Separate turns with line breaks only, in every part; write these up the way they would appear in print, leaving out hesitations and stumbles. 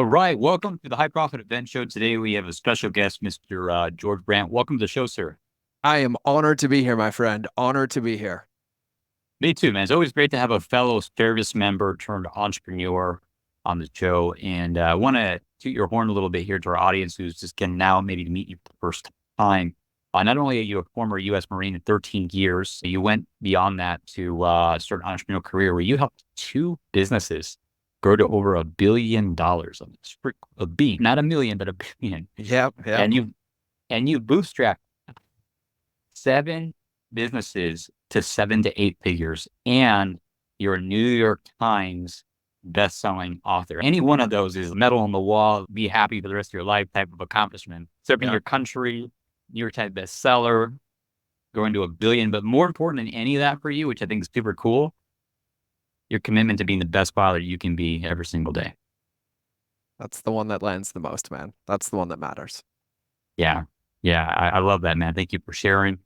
All right, welcome to the High Profit Event Show. Today we have a special guest, Mr. George Bryant. Welcome to the show, sir.
I am honored to be here, my friend. Honored to be here.
Me too, man. It's always great to have a fellow service member turned entrepreneur on the show. And I want to toot your horn a little bit here to our audience who's just getting now maybe to meet you for the first time. Not only are you a former U.S. Marine in 13 years, you went beyond that to start an entrepreneurial career where you helped two businesses grow to over $1 billion. It's a B, not a million, but $1 billion.
Yep, yep.
And you bootstrapped seven businesses to 7 to 8 figures, and you're a New York Times best-selling author. Any one of those is a medal on the wall, be happy for the rest of your life type of accomplishment. Serving
Yeah.
your country, New York Times bestseller, going to $1 billion. But more important than any of that for you, which I think is super cool, your commitment to being the best father you can be every single day.
That's the one that lands the most, man. That's the one that matters.
Yeah. Yeah. I love that, man. Thank you for sharing.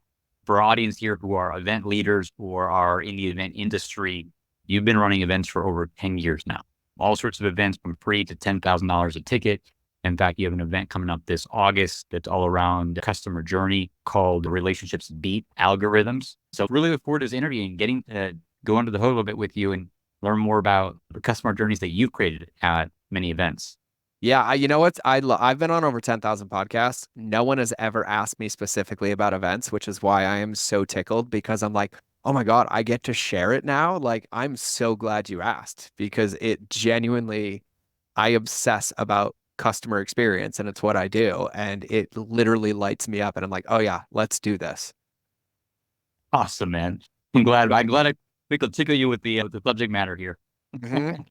For our audience here who are event leaders or are in the event industry, you've been running events for over 10 years now. All sorts of events from free to $10,000 a ticket. In fact, you have an event coming up this August that's all around customer journey called Relationships Beat Algorithms. So really look forward to this interview and getting to go under the hood a little bit with you and learn more about the customer journeys that you've created at many events.
Yeah, you know what? I've been on over 10,000 podcasts. No one has ever asked me specifically about events, which is why I am so tickled because I'm like, oh my God, I get to share it now. Like, I'm so glad you asked because it genuinely, I obsess about customer experience and it's what I do. And it literally lights me up. And I'm like, oh yeah, let's do this.
Awesome, man. I'm glad we could tickle you with the subject matter here.
Mhm.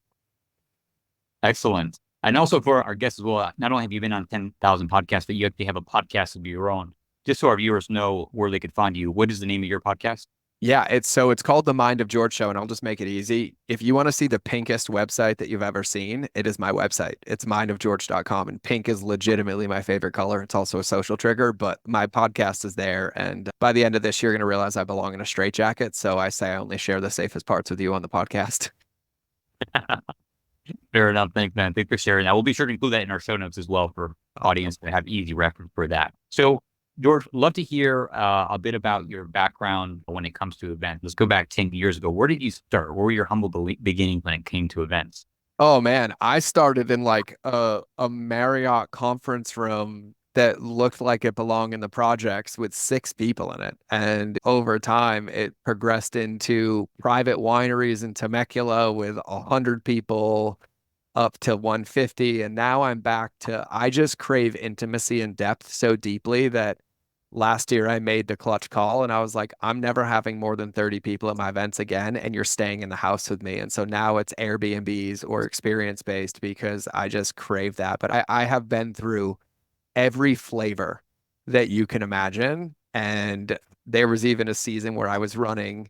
Excellent. And also for our guests as well, not only have you been on 10,000 podcasts, but you actually have a podcast of your own. Just so our viewers know where they could find you, what is the name of your podcast?
Yeah, it's called the Mind of George Show, and I'll just make it easy. If you want to see the pinkest website that you've ever seen, it is my website. It's mindofgeorge.com, and pink is legitimately my favorite color. It's also a social trigger, but my podcast is there. And by the end of this, you're going to realize I belong in a straitjacket. So I say I only share the safest parts with you on the podcast.
Fair enough. Thanks, man. Thanks for sharing that. We'll be sure to include that in our show notes as well for audience to have easy reference for that. So, George, love to hear a bit about your background when it comes to events. Let's go back 10 years ago. Where did you start? Where were your humble beginnings when it came to events?
Oh man, I started in like a Marriott conference room that looked like it belonged in the projects with six people in it. And over time, it progressed into private wineries in Temecula with 100 people up to 150. And now I'm back to, I just crave intimacy and depth so deeply that last year I made the clutch call and I was like, I'm never having more than 30 people at my events again, and you're staying in the house with me. And so now it's Airbnbs or experience based because I just crave that. But I have been through every flavor that you can imagine. And there was even a season where I was running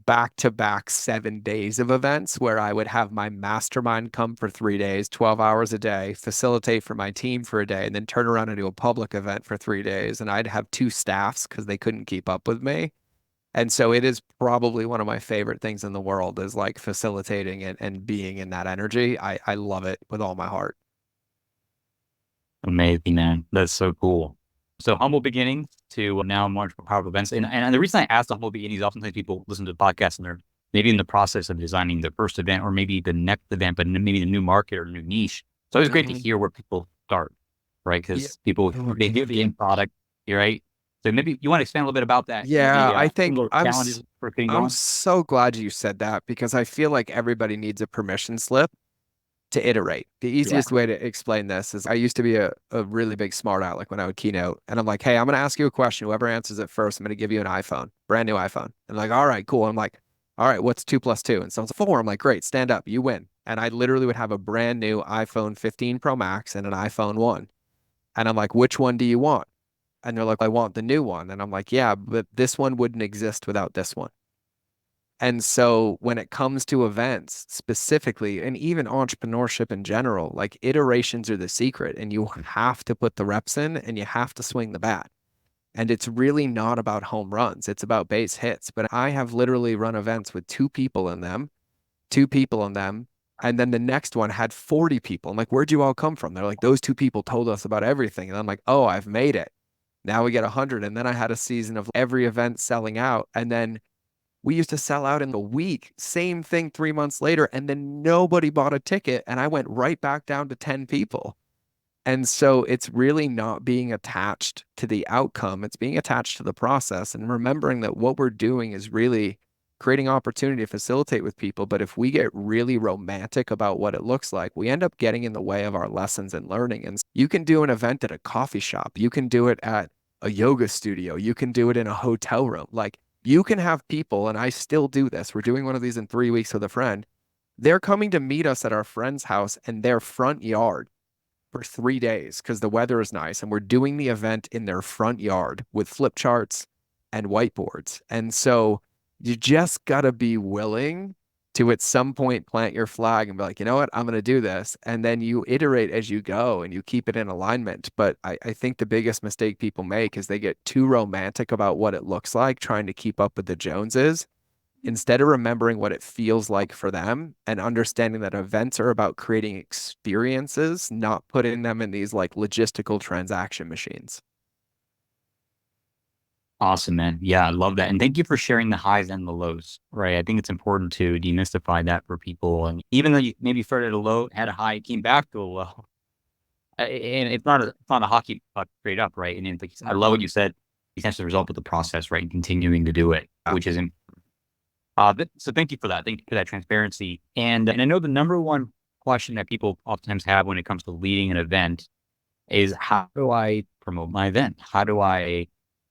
back to back 7 days of events where I would have my mastermind come for 3 days, 12 hours a day, facilitate for my team for a day, and then turn around and do a public event for 3 days. And I'd have two staffs because they couldn't keep up with me. And so it is probably one of my favorite things in the world is like facilitating and being in that energy. I love it with all my heart.
Amazing, man. That's so cool. So humble beginnings to now more powerful events. And the reason I asked the humble beginnings, oftentimes people listen to the podcast and they're maybe in the process of designing the first event or maybe the next event, but maybe a new market or new niche. So it's always great to
Mhm.
hear where people start, right?
Yeah.
Because people, they hear the end product, right? So maybe you want to expand a little bit about that,
Yeah,
maybe
I
some
think
of those challenges for getting
I'm
going.
so glad you said that because I feel like everybody needs a permission slip to iterate. The
Yeah.
easiest way to explain this is I used to be a really big smart aleck when I would keynote. And I'm like, hey, I'm going to ask you a question. Whoever answers it first, I'm going to give you an iPhone, brand new iPhone. And like, all right, cool. I'm like, all right, what's two plus two? And someone's like, four. I'm like, great, stand up, you win. And I literally would have a brand new iPhone 15 Pro Max and an iPhone 1. And I'm like, which one do you want? And they're like, I want the new one. And I'm like, yeah, but this one wouldn't exist without this one. And so when it comes to events specifically, and even entrepreneurship in general, like iterations are the secret, and you have to put the reps in and you have to swing the bat. And it's really not about home runs, it's about base hits. But I have literally run events with two people in them, two people in them. And then the next one had 40 people. I'm like, where'd you all come from? They're like, those two people told us about everything. And I'm like, oh, I've made it. Now we get 100. And then I had a season of every event selling out. And then we used to sell out in a week. Same thing 3 months later. And then nobody bought a ticket. And I went right back down to 10 people. And so it's really not being attached to the outcome, it's being attached to the process and remembering that what we're doing is really creating opportunity to facilitate with people. But if we get really romantic about what it looks like, we end up getting in the way of our lessons and learning. And you can do an event at a coffee shop, you can do it at a yoga studio, you can do it in a hotel room. Like you can have people, and I still do this. We're doing one of these in 3 weeks with a friend. They're coming to meet us at our friend's house in their front yard for 3 days because the weather is nice. And we're doing the event in their front yard with flip charts and whiteboards. And so you just got to be willing to at some point plant your flag and be like, you know what, I'm going to do this. And then you iterate as you go and you keep it in alignment. But I think the biggest mistake people make is they get too romantic about what it looks like, trying to keep up with the Joneses instead of remembering what it feels like for them and understanding that events are about creating experiences, not putting them in these like logistical transaction machines.
Awesome, man. Yeah, I love that. And thank you for sharing the highs and the lows, right? I think it's important to demystify that for people. And even though you maybe started at a low, had a high, came back to a low, and it's not a hockey puck straight up, right? And it's like, I love what you said. It's the result of the process, right? And continuing to do it, which is so thank you for that. Thank you for that transparency. And I know the number one question that people oftentimes have when it comes to leading an event is, how do I promote my event? How do I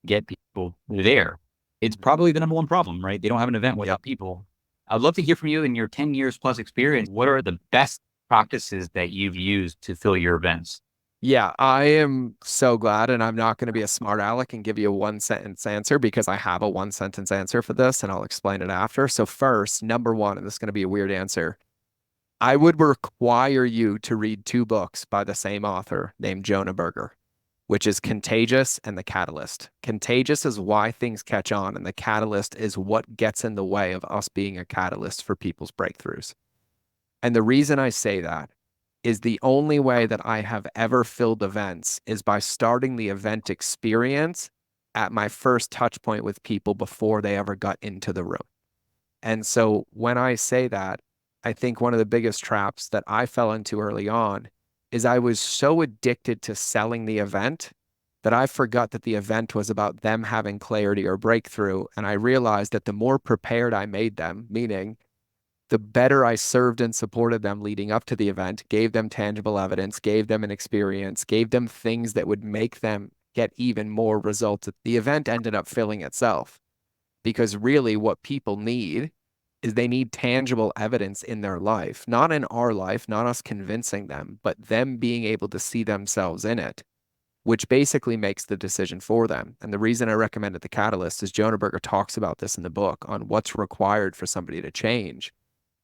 get people there? It's probably the number one problem, right? They don't have an event without people. I'd love to hear from you in your 10 years plus experience. What are the best practices that you've used to fill your events?
Yeah, I am so glad. And I'm not going to be a smart aleck and give you a 1 sentence answer because I have a 1 sentence answer for this and I'll explain it after. So, first, number one, and this is going to be a weird answer. I would require you to read two books by the same author named Jonah Berger, which is Contagious and The Catalyst. Contagious is why things catch on, and The Catalyst is what gets in the way of us being a catalyst for people's breakthroughs. And the reason I say that is the only way that I have ever filled events is by starting the event experience at my first touch point with people before they ever got into the room. And so when I say that, I think one of the biggest traps that I fell into early on is I was so addicted to selling the event that I forgot that the event was about them having clarity or breakthrough. And I realized that the more prepared I made them, meaning the better I served and supported them leading up to the event, gave them tangible evidence, gave them an experience, gave them things that would make them get even more results. The event ended up filling itself because really what people need is they need tangible evidence in their life, not in our life, not us convincing them, but them being able to see themselves in it, which basically makes the decision for them. And the reason I recommended The Catalyst is Jonah Berger talks about this in the book on what's required for somebody to change.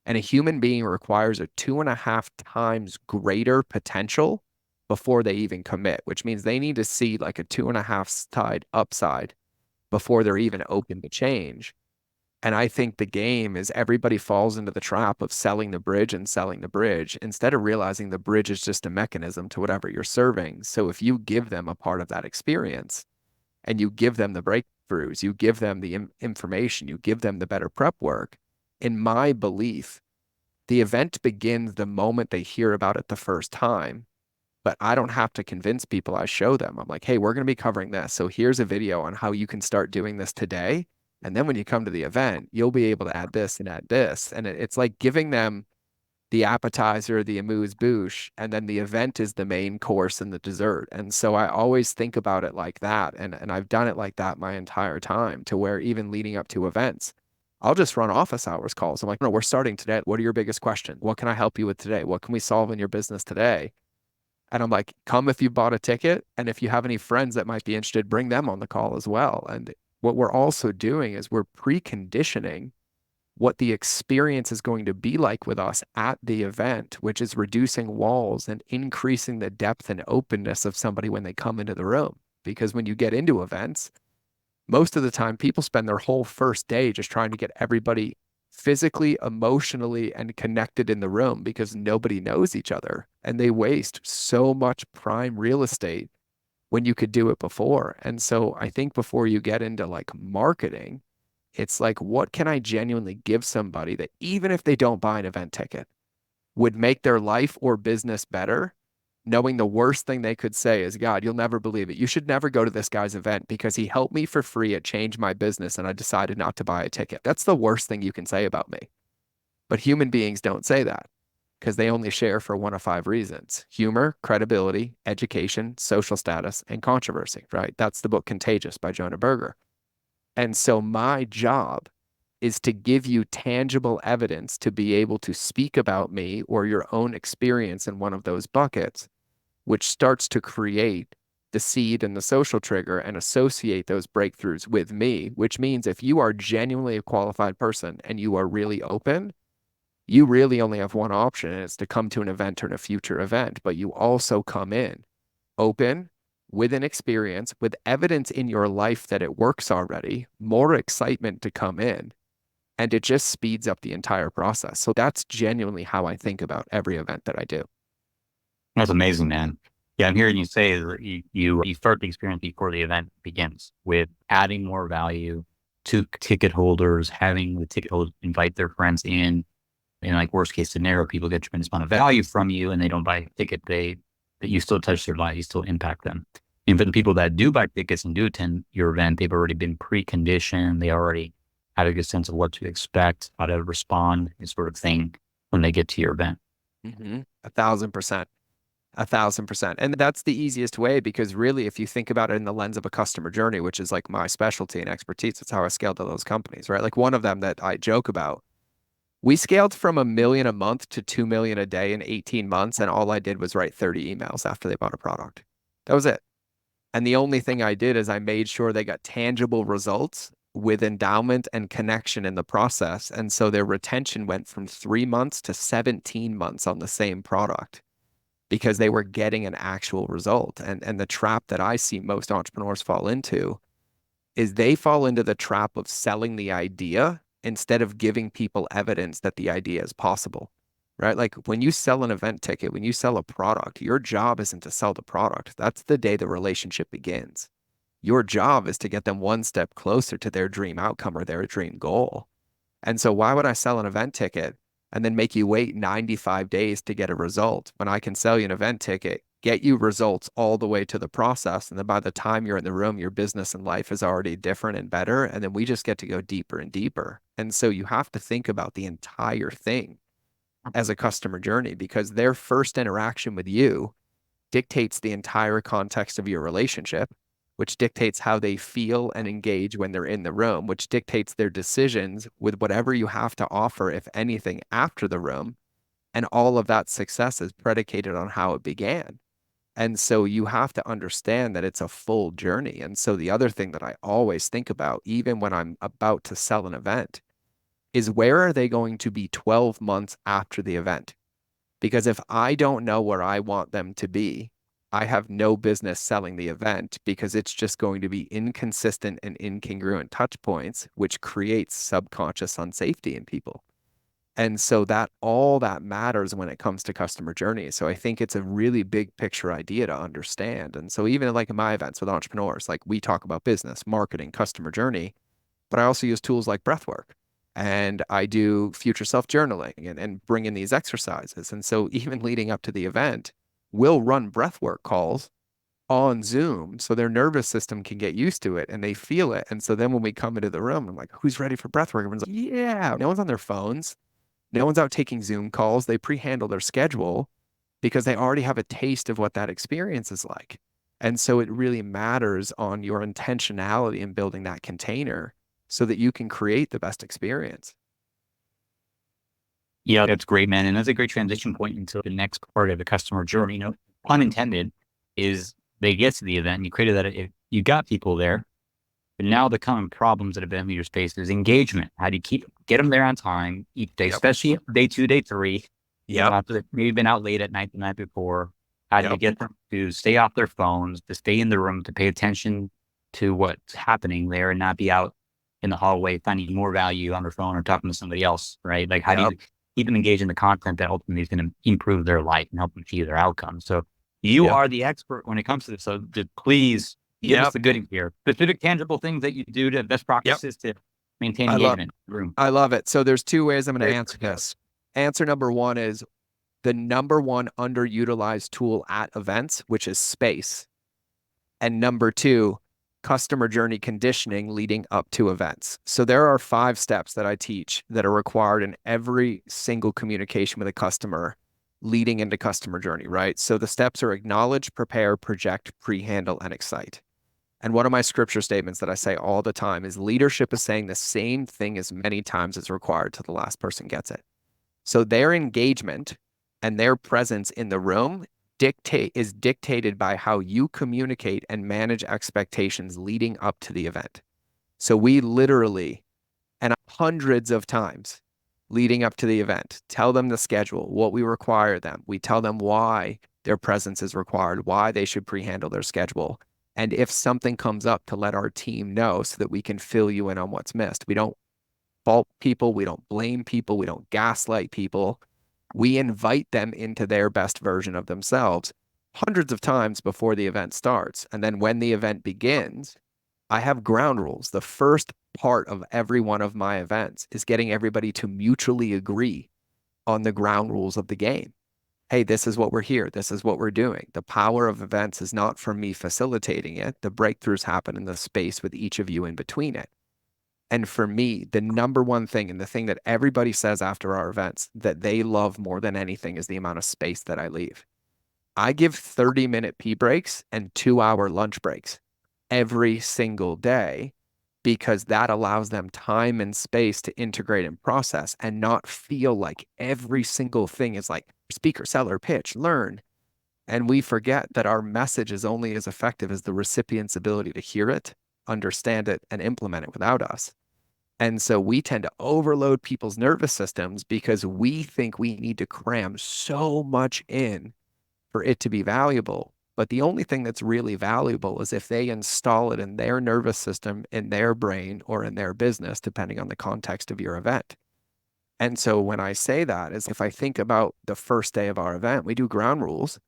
And a human being requires a 2.5 times greater potential before they even commit, which means they need to see like a 2.5 side upside before they're even open to change. And I think the game is everybody falls into the trap of selling the bridge and selling the bridge instead of realizing the bridge is just a mechanism to whatever you're serving. So if you give them a part of that experience and you give them the breakthroughs, you give them the information, you give them the better prep work, in my belief, the event begins the moment they hear about it the first time. But I don't have to convince people. I show them. I'm like, hey, we're going to be covering this. So here's a video on how you can start doing this today. And then when you come to the event, you'll be able to add this and add this. And it's like giving them the appetizer, the amuse-bouche, and then the event is the main course and the dessert. And so I always think about it like that. And I've done it like that my entire time to where even leading up to events, I'll just run office hours calls. I'm like, no, we're starting today. What are your biggest questions? What can I help you with today? What can we solve in your business today? And I'm like, come if you bought a ticket. And if you have any friends that might be interested, bring them on the call as well. And what we're also doing is we're preconditioning what the experience is going to be like with us at the event, which is reducing walls and increasing the depth and openness of somebody when they come into the room. Because when you get into events, most of the time people spend their whole first day just trying to get everybody physically, emotionally, and connected in the room because nobody knows each other. And they waste so much prime real estate when you could do it before. And so I think before you get into like marketing, it's like, what can I genuinely give somebody that even if they don't buy an event ticket would make their life or business better? Knowing the worst thing they could say is, God, you'll never believe it. You should never go to this guy's event because he helped me for free. It changed my business and I decided not to buy a ticket. That's the worst thing you can say about me. But human beings don't say that because they only share for one of five reasons: humor, credibility, education, social status, and controversy, right? That's the book Contagious by Jonah Berger. And so my job is to give you tangible evidence to be able to speak about me or your own experience in one of those buckets, which starts to create the seed and the social trigger and associate those breakthroughs with me, which means if you are genuinely a qualified person and you are really open, you really only have one option, and it's to come to an event or a future event, but you also come in open, with an experience, with evidence in your life that it works already, more excitement to come in, and it just speeds up the entire process. So that's genuinely how I think about every event that I do.
That's amazing, man. Yeah, I'm hearing you say that you start the experience before the event begins with adding more value to ticket holders, having the ticket holders invite their friends in like worst case scenario, people get tremendous amount of value from you and they don't buy a ticket, that you still touch their life, you still impact them. And for the people that do buy tickets and do attend your event, they've already been preconditioned. They already have a good sense of what to expect, how to respond, this sort of thing when they get to your event.
1,000%. 1,000%. And that's the easiest way because really, if you think about it in the lens of a customer journey, which is like my specialty and expertise, that's how I scaled to those companies, right? Like one of them that I joke about, we scaled from 1 million a month to 2 million a day in 18 months. And all I did was write 30 emails after they bought a product. That was it. And the only thing I did is I made sure they got tangible results with endowment and connection in the process. And so their retention went from 3 months to 17 months on the same product because they were getting an actual result. And the trap that I see most entrepreneurs fall into is they fall into the trap of selling the idea instead of giving people evidence that the idea is possible, right? Like when you sell an event ticket, when you sell a product, your job isn't to sell the product. That's the day the relationship begins. Your job is to get them one step closer to their dream outcome or their dream goal. And so why would I sell an event ticket and then make you wait 95 days to get a result when I can sell you an event ticket, get you results all the way to the process. And then by the time you're in the room, your business and life is already different and better. And then we just get to go deeper and deeper. And so you have to think about the entire thing as a customer journey because their first interaction with you dictates the entire context of your relationship, which dictates how they feel and engage when they're in the room, which dictates their decisions with whatever you have to offer, if anything, after the room. And all of that success is predicated on how it began. And so you have to understand that it's a full journey. And so the other thing that I always think about, even when I'm about to sell an event, is where are they going to be 12 months after the event? Because if I don't know where I want them to be, I have no business selling the event because it's just going to be inconsistent and incongruent touch points, which creates subconscious unsafety in people. And so that all that matters when it comes to customer journey. So I think it's a really big picture idea to understand. And so even like in my events with entrepreneurs, like we talk about business, marketing, customer journey, but I also use tools like breathwork. And I do future self journaling and bring in these exercises. And so even leading up to the event, we'll run breathwork calls on Zoom so their nervous system can get used to it and they feel it. And so then when we come into the room, I'm like, who's ready for breathwork? Everyone's like, yeah. No one's on their phones. No one's out taking Zoom calls. They pre-handle their schedule because they already have a taste of what that experience is like. And so it really matters on your intentionality in building that container so that you can create the best experience.
Yeah, that's great, man. And that's a great transition point into the next part of the customer journey. Pun intended, is they get to the event, you created that, you got people there, but now the common problems that event leaders face is engagement. How do you get them there on time each day,
Yep.
especially day 2, day 3,
Yep.
after they've maybe been out late at night the night before? How do you
Yep.
get them to stay off their phones, to stay in the room, to pay attention to what's happening there and not be out in the hallway finding more value on their phone or talking to somebody else, right? Like, how do
Yep.
you keep them engaged in the content that ultimately is going to improve their life and help them achieve their outcomes? So you
Yep.
are the expert when it comes to this. So just please give us
Yep.
the goodies here. Specific, tangible things that you do to best
Yep.
practices to maintain
I love
engagement in the room.
I love it. So there's two ways I'm going to answer this. Answer number one is the number one underutilized tool at events, which is space. And number two, customer journey conditioning leading up to events. So there are 5 steps that I teach that are required in every single communication with a customer leading into customer journey, right? So the steps are acknowledge, prepare, project, pre-handle, and excite. And one of my scripture statements that I say all the time is leadership is saying the same thing as many times as required till the last person gets it. So their engagement and their presence in the room is dictated by how you communicate and manage expectations leading up to the event. So we literally, and hundreds of times leading up to the event, tell them the schedule, what we require them. We tell them why their presence is required, why they should pre-handle their schedule. And if something comes up, to let our team know so that we can fill you in on what's missed. We don't fault people. We don't blame people. We don't gaslight people. We invite them into their best version of themselves hundreds of times before the event starts. And then when the event begins, I have ground rules. The first part of every one of my events is getting everybody to mutually agree on the ground rules of the game. Hey, this is what we're here. This is what we're doing. The power of events is not from me facilitating it. The breakthroughs happen in the space with each of you in between it. And for me, the number one thing and the thing that everybody says after our events that they love more than anything is the amount of space that I leave. I give 30-minute pee breaks and 2-hour lunch breaks every single day because that allows them time and space to integrate and process and not feel like every single thing is like speaker, seller, pitch, learn. And we forget that our message is only as effective as the recipient's ability to hear it, understand it, and implement it without us. And so we tend to overload people's nervous systems because we think we need to cram so much in for it to be valuable. But the only thing that's really valuable is if they install it in their nervous system, in their brain, or in their business, depending on the context of your event. And so when I say that is if I think about the first day of our event, we do ground rules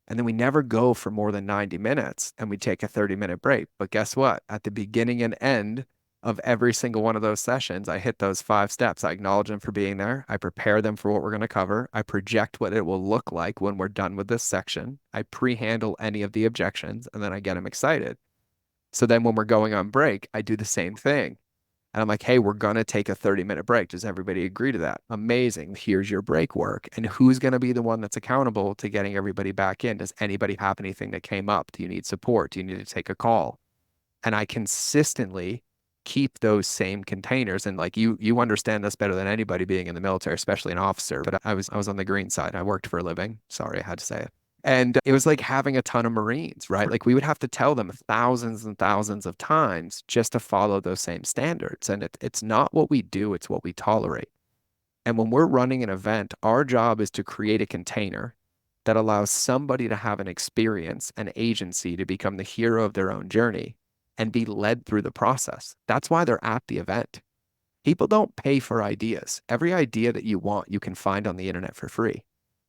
and then we never go for more than 90 minutes and we take a 30-minute break. But guess what? At the beginning and end of every single one of those sessions, I hit those 5 steps. I acknowledge them for being there. I prepare them for what we're going to cover. I project what it will look like when we're done with this section. I pre-handle any of the objections and then I get them excited. So then when we're going on break, I do the same thing. And I'm like, hey, we're going to take a 30-minute break. Does everybody agree to that? Amazing. Here's your break work. And who's going to be the one that's accountable to getting everybody back in? Does anybody have anything that came up? Do you need support? Do you need to take a call? And I consistently keep those same containers. And like you understand this better than anybody being in the military, especially an officer. But I was on the green side. I worked for a living. Sorry, I had to say it. And it was like having a ton of Marines, right? Like we would have to tell them thousands and thousands of times just to follow those same standards. And it's not what we do, it's what we tolerate. And when we're running an event, our job is to create a container that allows somebody to have an experience, an agency to become the hero of their own journey and be led through the process. That's why they're at the event. People don't pay for ideas. Every idea that you want, you can find on the internet for free.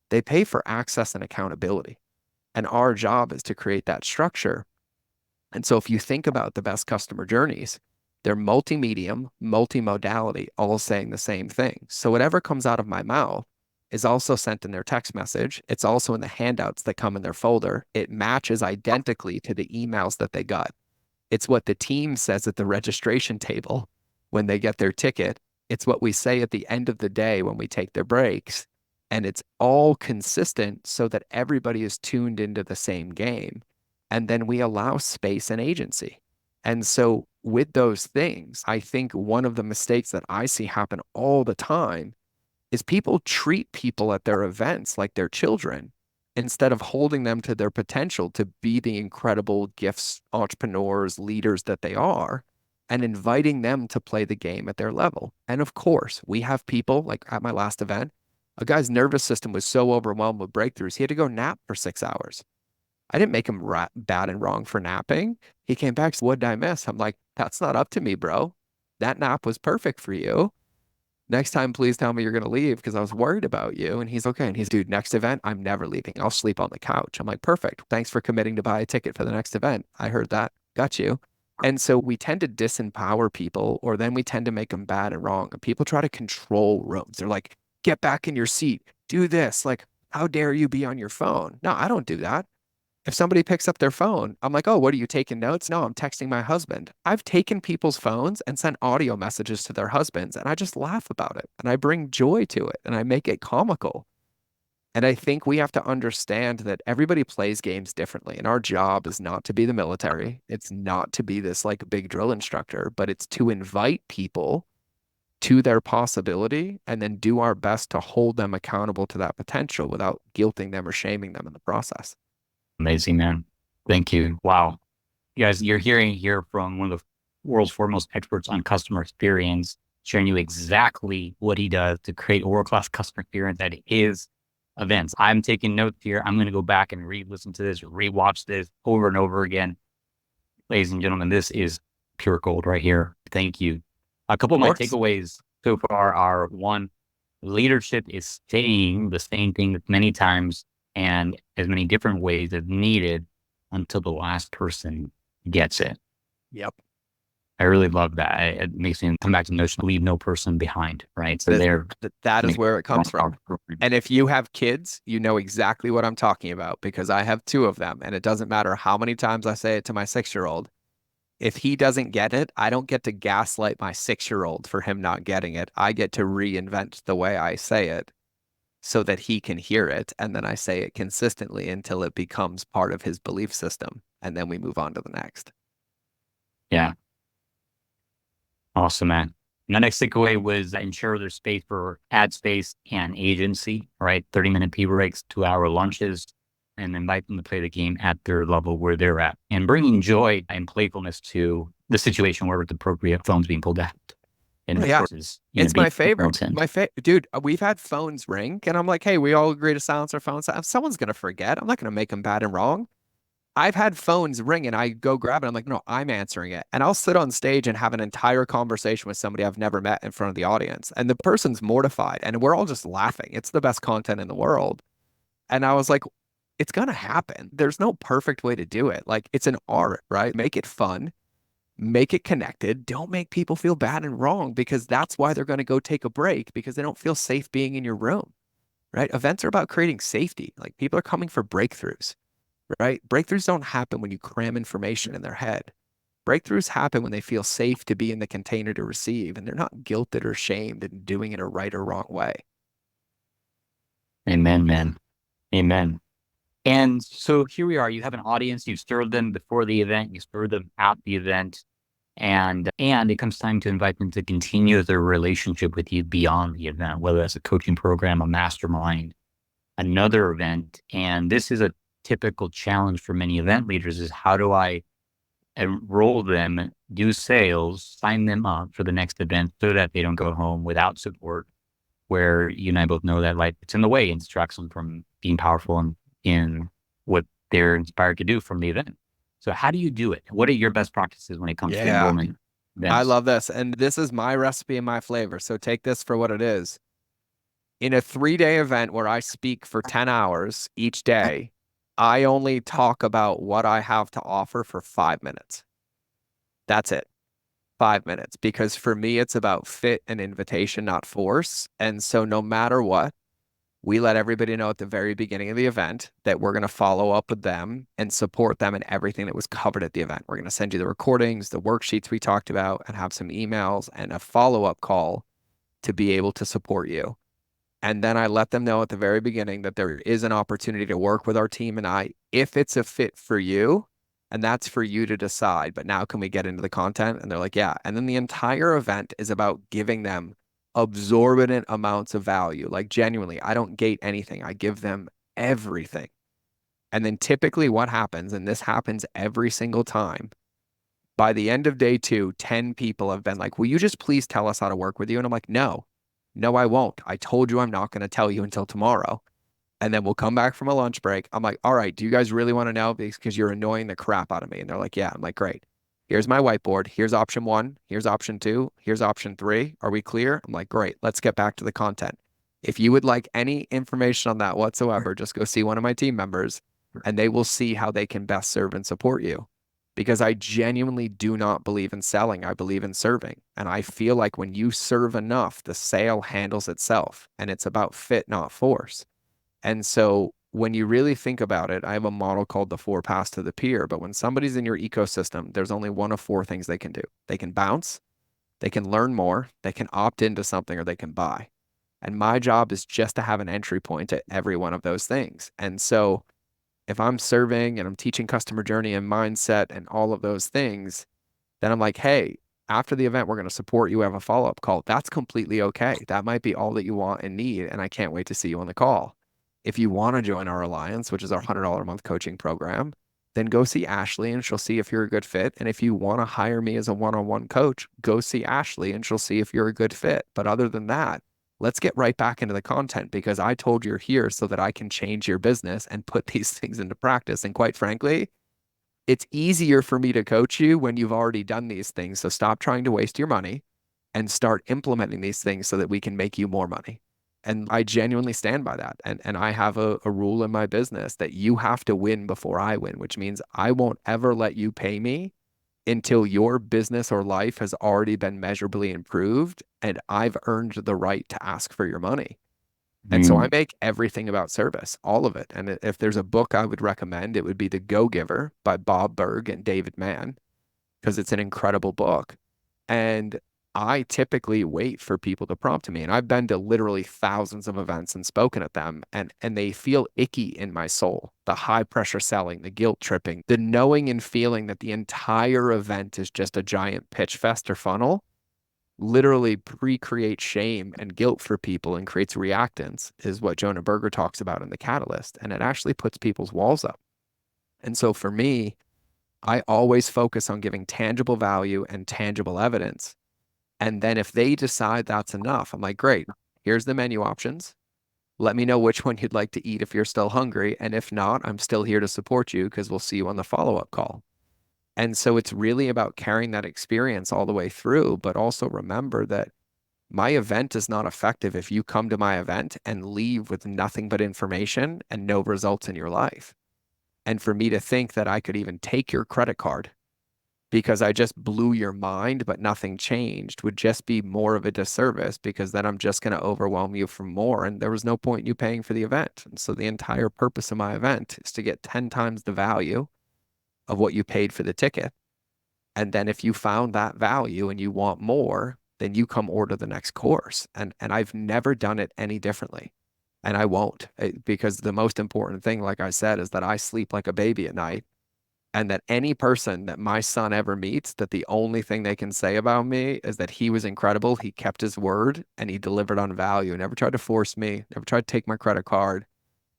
They pay for access and accountability. And our job is to create that structure. And so if you think about the best customer journeys, they're multi-medium, multi-modality, all saying the same thing. So whatever comes out of my mouth is also sent in their text message. It's also in the handouts that come in their folder. It matches identically to the emails that they got. It's what the team says at the registration table when they get their ticket. It's what we say at the end of the day when we take their breaks. And it's all consistent so that everybody is tuned into the same game. And then we allow space and agency. And so with those things, I think one of the mistakes that I see happen all the time is people treat people at their events like they're children instead of holding them to their potential to be the incredible gifts, entrepreneurs, leaders that they are, and inviting them to play the game at their level. And of course, we have people like at my last event, a guy's nervous system was so overwhelmed with breakthroughs, he had to go nap for 6 hours. I didn't make him bad and wrong for napping. He came back, said, what did I miss? I'm like, that's not up to me, bro. that nap was perfect for you. Next time, please tell me you're going to leave because I was worried about you. And he's okay. And he's, dude, next event, I'm never leaving. I'll sleep on the couch. I'm like, perfect. Thanks for committing to buy a ticket for the next event. I heard that. Got you. And so we tend to disempower people, or then we tend to make them bad and wrong. And people try to control rooms. They're like, get back in your seat, do this. Like, how dare you be on your phone? No, I don't do that. If somebody picks up their phone, I'm like, oh, what are you taking notes? No, I'm texting my husband. I've taken people's phones and sent audio messages to their husbands, and I just laugh about it and I bring joy to it and I make it comical. And I think we have to understand that everybody plays games differently. And our job is not to be the military. It's not to be this like big drill instructor, but it's to invite people to their possibility and then do our best to hold them accountable to that potential without guilting them or shaming them in the process.
Amazing, man. Thank you. Wow. You guys, you're hearing here from one of the world's foremost experts on customer experience, sharing you exactly what he does to create a world-class customer experience at his events. I'm taking notes here. I'm going to go back and re-listen to this, re-watch this over and over again. Ladies and gentlemen, this is pure gold right here. Thank you. A couple of my takeaways so far are: one, leadership is saying the same thing many times and as many different ways as needed until the last person gets it.
Yep.
I really love that. It makes me come back to the notion of leave no person behind, right? So
that is where it comes from. And if you have kids, you know exactly what I'm talking about because I have two of them. And it doesn't matter how many times I say it to my 6-year-old. If he doesn't get it, I don't get to gaslight my 6-year-old for him not getting it. I get to reinvent the way I say it so that he can hear it. And then I say it consistently until it becomes part of his belief system. And then we move on to the next.
Yeah. Awesome, man. My next takeaway was ensure there's space for ad space and agency, right? 30-minute pee breaks, 2-hour lunches, and invite them to play the game at their level where they're at, and bringing joy and playfulness to the situation where it's appropriate, phones being pulled out. And
yeah,
courses,
it's my favorite. Dude, we've had phones ring, and I'm like, hey, we all agree to silence our phones. Someone's gonna forget. I'm not gonna make them bad and wrong. I've had phones ring and I go grab it. I'm like, no, I'm answering it. And I'll sit on stage and have an entire conversation with somebody I've never met in front of the audience. And the person's mortified and we're all just laughing. It's the best content in the world. And I was like, it's going to happen. There's no perfect way to do it. Like, it's an art, right? Make it fun, make it connected. Don't make people feel bad and wrong because that's why they're going to go take a break because they don't feel safe being in your room, right? Events are about creating safety. Like, people are coming for breakthroughs. Right? Breakthroughs don't happen when you cram information in their head. Breakthroughs happen when they feel safe to be in the container to receive, and they're not guilted or shamed in doing it a right or wrong way.
Amen, man. Amen. And so here we are. You have an audience. You stirred them before the event. You stirred them at the event. And it comes time to invite them to continue their relationship with you beyond the event, whether that's a coaching program, a mastermind, another event. And this is a typical challenge for many event leaders is how do I enroll them, do sales, sign them up for the next event so that they don't go home without support, where you and I both know that like it's in the way and distracts them from being powerful and in what they're inspired to do from the event. So how do you do it? What are your best practices when it comes to enrollment events?
I love this. And this is my recipe and my flavor. So take this for what it is. In a 3-day event where I speak for 10 hours each day, I only talk about what I have to offer for 5 minutes. That's it. 5 minutes. Because for me, it's about fit and invitation, not force. And so no matter what, we let everybody know at the very beginning of the event that we're going to follow up with them and support them in everything that was covered at the event. We're going to send you the recordings, the worksheets we talked about, and have some emails and a follow-up call to be able to support you. And then I let them know at the very beginning that there is an opportunity to work with our team and I, if it's a fit for you, and that's for you to decide. But now can we get into the content? And they're like, yeah. And then the entire event is about giving them absorbent amounts of value. Like genuinely, I don't gate anything. I give them everything. And then typically what happens, and this happens every single time, by the end of day 2, 10 people have been like, will you just please tell us how to work with you? And I'm like, no, I won't. I told you I'm not going to tell you until tomorrow. And then we'll come back from a lunch break. I'm like, all right, do you guys really want to know? Because you're annoying the crap out of me. And they're like, yeah. I'm like, great. Here's my whiteboard. Here's option one. Here's option two. Here's option three. Are we clear? I'm like, great. Let's get back to the content. If you would like any information on that whatsoever, just go see one of my team members and they will see how they can best serve and support you. Because I genuinely do not believe in selling. I believe in serving. And I feel like when you serve enough, the sale handles itself. And it's about fit, not force. And so when you really think about it, I have a model called the four paths to the peer. But when somebody's in your ecosystem, there's only one of four things they can do. They can bounce, they can learn more, they can opt into something, or they can buy. And my job is just to have an entry point at every one of those things. And so if I'm serving and I'm teaching customer journey and mindset and all of those things, then I'm like, hey, after the event, we're going to support you. Have a follow-up call. That's completely okay. That might be all that you want and need. And I can't wait to see you on the call. If you want to join our alliance, which is our $100 a month coaching program, then go see Ashley and she'll see if you're a good fit. And if you want to hire me as a one-on-one coach, go see Ashley and she'll see if you're a good fit. But other than that, let's get right back into the content because I told you're here so that I can change your business and put these things into practice. And quite frankly, it's easier for me to coach you when you've already done these things. So stop trying to waste your money and start implementing these things so that we can make you more money. And I genuinely stand by that. And I have a rule in my business that you have to win before I win, which means I won't ever let you pay me until your business or life has already been measurably improved and I've earned the right to ask for your money. And so I
Mm.
make everything about service, all of it. And if there's a book I would recommend, it would be The Go-Giver by Bob Berg and David Mann, because it's an incredible book. And I typically wait for people to prompt me. And I've been to literally thousands of events and spoken at them, and they feel icky in my soul. The high pressure selling, the guilt tripping, the knowing and feeling that the entire event is just a giant pitch fest or funnel literally pre-creates shame and guilt for people and creates reactance is what Jonah Berger talks about in The Catalyst. And it actually puts people's walls up. And so for me, I always focus on giving tangible value and tangible evidence. And then if they decide that's enough, I'm like, great, here's the menu options. Let me know which one you'd like to eat if you're still hungry. And if not, I'm still here to support you because we'll see you on the follow-up call. And so it's really about carrying that experience all the way through, but also remember that my event is not effective if you come to my event and leave with nothing but information and no results in your life. And for me to think that I could even take your credit card because I just blew your mind, but nothing changed would just be more of a disservice because then I'm just going to overwhelm you for more. And there was no point in you paying for the event. And so the entire purpose of my event is to get 10 times the value of what you paid for the ticket. And then if you found that value and you want more, then you come order the next course. And I've never done it any differently. And I won't because the most important thing, like I said, is that I sleep like a baby at night and that any person that my son ever meets, that the only thing they can say about me is that he was incredible. He kept his word and he delivered on value. Never tried to force me, never tried to take my credit card,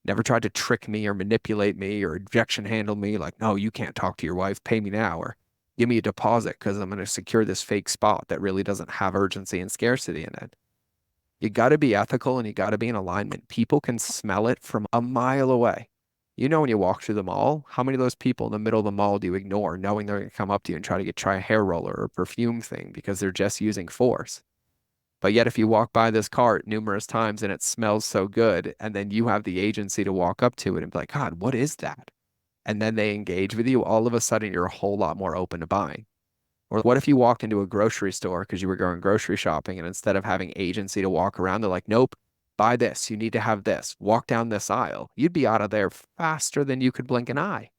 never tried to trick me or manipulate me or objection handle me like, no, you can't talk to your wife, pay me now, or give me a deposit because I'm going to secure this fake spot that really doesn't have urgency and scarcity in it. You got to be ethical and you got to be in alignment. People can smell it from a mile away. You know, when you walk through the mall, how many of those people in the middle of the mall do you ignore, knowing they're going to come up to you and try a hair roller or a perfume thing because they're just using force? But yet, if you walk by this cart numerous times and it smells so good, and then you have the agency to walk up to it and be like, God, what is that? And then they engage with you, all of a sudden you're a whole lot more open to buying. Or what if you walked into a grocery store because you were going grocery shopping and instead of having agency to walk around, they're like, nope, buy this. You need to have this. Walk down this aisle. You'd be out of there faster than you could blink an eye.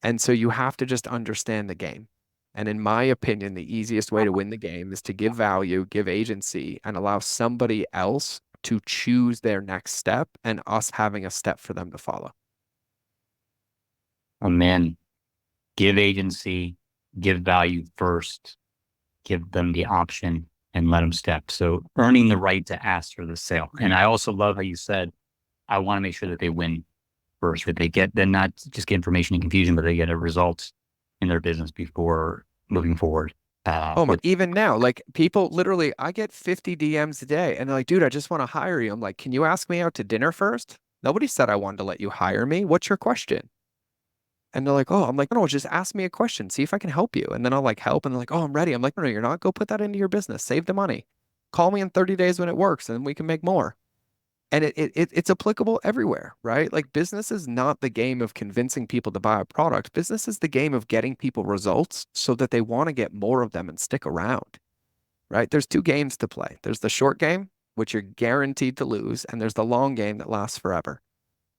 And so you have to just understand the game. And in my opinion, the easiest way to win the game is to give value, give agency, and allow somebody else to choose their next step and us having a step for them to follow.
Oh, man, give agency, give value first, give them the option and let them step. So earning the right to ask for the sale. And I also love how you said, I want to make sure that they win first, that they get, then not just get information and confusion, but they get a result in their business before moving forward.
Oh my,
With
even now, like people literally, I get 50 DMs a day and they're like, dude, I just want to hire you. I'm like, can you ask me out to dinner first? Nobody said I wanted to let you hire me. What's your question? And they're like, oh, I'm like, no, just ask me a question. See if I can help you. And then I'll like help. And they're like, oh, I'm ready. I'm like, no, you're not. Go put that into your business. Save the money. Call me in 30 days when it works and we can make more. And it's applicable everywhere, right? Like business is not the game of convincing people to buy a product. Business is the game of getting people results so that they want to get more of them and stick around, right? There's two games to play. There's the short game, which you're guaranteed to lose, and there's the long game that lasts forever.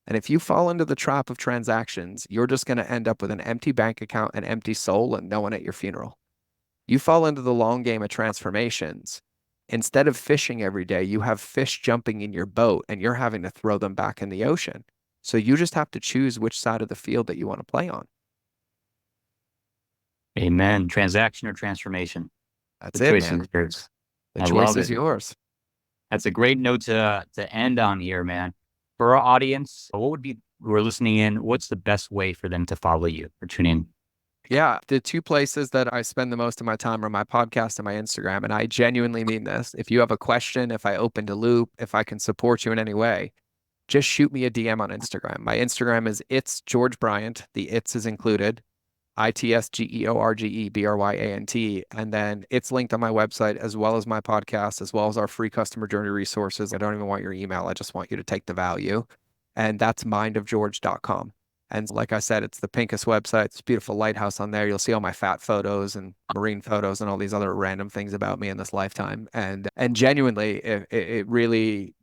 And if you fall into the trap of transactions, you're just going to end up with an empty bank account, an empty soul, and no one at your funeral. You fall into the long game of transformations. Instead of fishing every day, you have fish jumping in your boat and you're having to throw them back in the ocean. So you just have to choose which side of the field that you want to play on.
Amen. Transaction or transformation.
That's
The
it,
choice
man.
is yours.
The
I
choice
love
is
it.
yours.
That's a great note to end on here, man. For our audience, what would be who are listening in? What's the best way for them to follow you or tune in?
Yeah, the two places that I spend the most of my time are my podcast and my Instagram. And I genuinely mean this. If you have a question, if I opened a loop, if I can support you in any way, just shoot me a DM on Instagram. My Instagram is it's George Bryant. The it's is included. ITSGeorgebryant. And then it's linked on my website as well as my podcast, as well as our free customer journey resources. I don't even want your email. I just want you to take the value. And that's mindofgeorge.com. And like I said, it's the pinkest website. It's a beautiful lighthouse on there. You'll see all my fat photos and marine photos and all these other random things about me in this lifetime. And genuinely,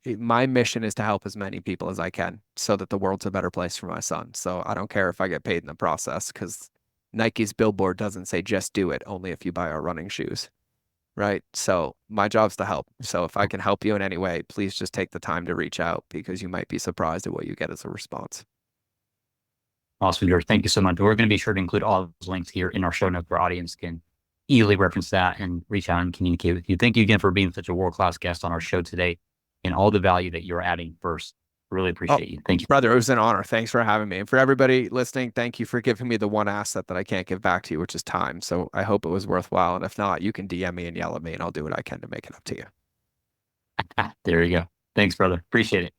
my mission is to help as many people as I can so that the world's a better place for my son. So I don't care if I get paid in the process because Nike's billboard doesn't say just do it, only if you buy our running shoes. Right. So my job's to help. So if I can help you in any way, please just take the time to reach out because you might be surprised at what you get as a response.
Awesome, George. Thank you so much. We're going to be sure to include all those links here in our show notes where our audience can easily reference that and reach out and communicate with you. Thank you again for being such a world-class guest on our show today and all the value that you're adding first. Really
Oh,
appreciate you. Thank you.
brother, it was an honor. Thanks for having me. And for everybody listening, thank you for giving me the one asset that I can't give back to you, which is time. So I hope it was worthwhile. And if not, you can DM me and yell at me and I'll do what I can to make it up to you.
There you go. Thanks, brother. Appreciate it.